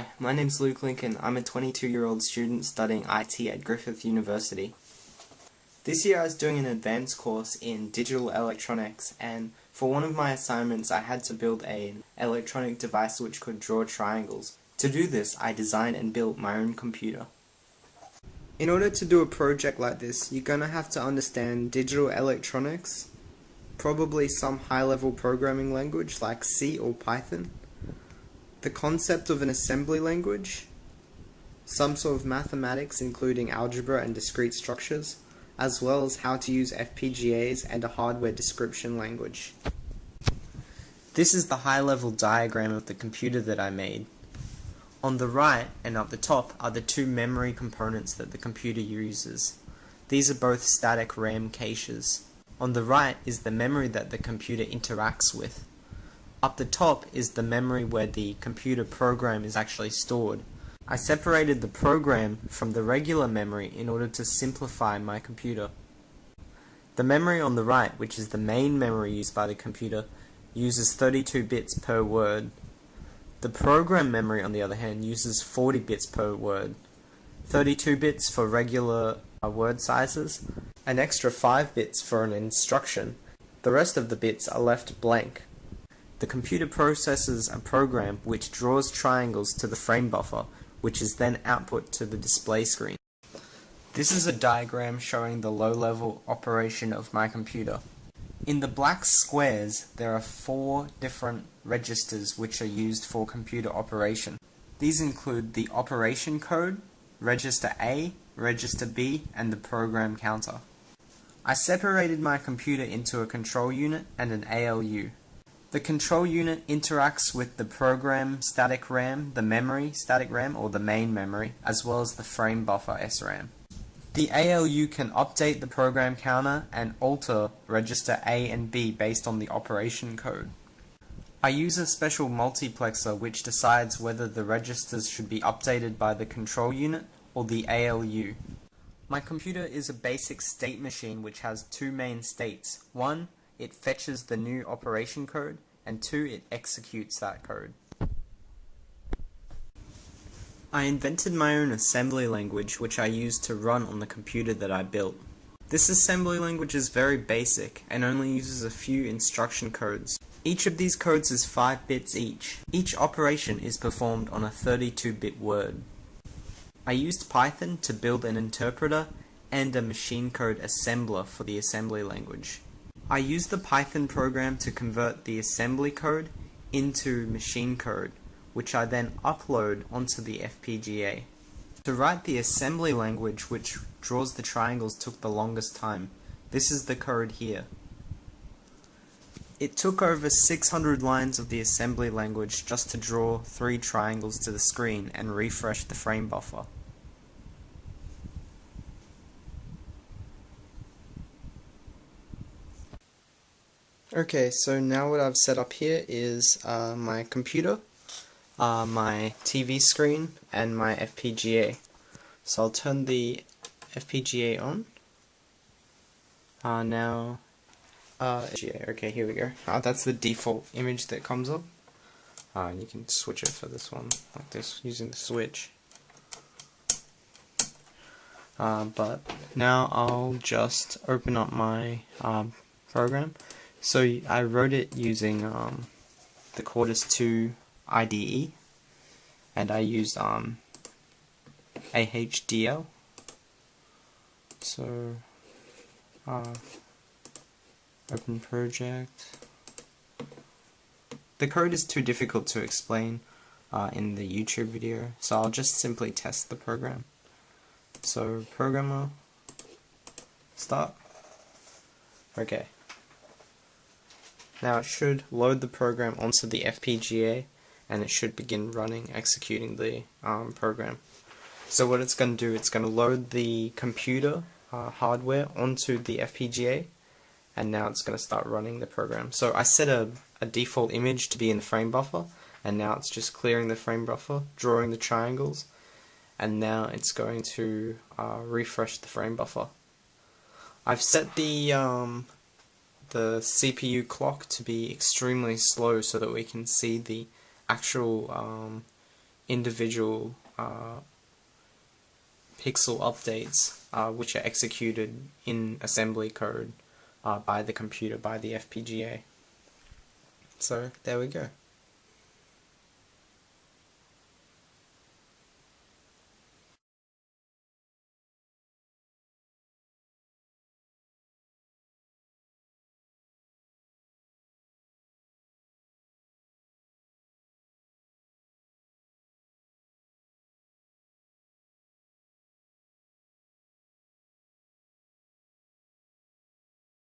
Hi, my name's Luke Lincoln. I'm a 22-year-old student studying IT at Griffith University. This year I was doing an advanced course in digital electronics, and for one of my assignments I had to build an electronic device which could draw triangles. To do this, I designed and built my own computer. In order to do a project like this, you're gonna have to understand digital electronics, probably some high-level programming language like C or Python, the concept of an assembly language, some sort of mathematics including algebra and discrete structures, as well as how to use FPGAs and a hardware description language. This is the high-level diagram of the computer that I made. On the right and up the top are the two memory components that the computer uses. These are both static RAM caches. On the right is the memory that the computer interacts with. Up the top is the memory where the computer program is actually stored. I separated the program from the regular memory in order to simplify my computer. The memory on the right, which is the main memory used by the computer, uses 32 bits per word. The program memory, on the other hand, uses 40 bits per word. 32 bits for regular word sizes, an extra 5 bits for an instruction. The rest of the bits are left blank. The computer processes a program which draws triangles to the frame buffer, which is then output to the display screen. This is a diagram showing the low-level operation of my computer. In the black squares, there are 4 different registers which are used for computer operation. These include the operation code, register A, register B, and the program counter. I separated my computer into a control unit and an ALU. The control unit interacts with the program static RAM, the memory static RAM or the main memory, as well as the frame buffer SRAM. The ALU can update the program counter and alter register A and B based on the operation code. I use a special multiplexer which decides whether the registers should be updated by the control unit or the ALU. My computer is a basic state machine which has 2 main states. 1, it fetches the new operation code, and 2, it executes that code. I invented my own assembly language which I used to run on the computer that I built. This assembly language is very basic and only uses a few instruction codes. Each of these codes is 5 bits each. Each operation is performed on a 32-bit word. I used Python to build an interpreter and a machine code assembler for the assembly language. I used the Python program to convert the assembly code into machine code, which I then upload onto the FPGA. To write the assembly language which draws the triangles took the longest time. This is the code here. It took over 600 lines of the assembly language just to draw 3 triangles to the screen and refresh the frame buffer. Okay, so now what I've set up here is my computer, my TV screen, and my FPGA. So I'll turn the FPGA on. Okay, here we go. That's the default image that comes up. You can switch it for this one, like this, using the switch. But now I'll just open up my program. So I wrote it using the Quartus 2 IDE, and I used AHDL. So open project. The code is too difficult to explain in the YouTube video, so I'll just simply test the program. So programmer, start. Okay. Now it should load the program onto the FPGA and it should begin running, executing the program. So what it's going to do, it's going to load the computer hardware onto the FPGA, and now it's going to start running the program. So I set a default image to be in the frame buffer, and now it's just clearing the frame buffer, drawing the triangles, and now it's going to refresh the frame buffer. I've set the CPU clock to be extremely slow so that we can see the actual individual pixel updates which are executed in assembly code by the computer, by the FPGA. So there we go.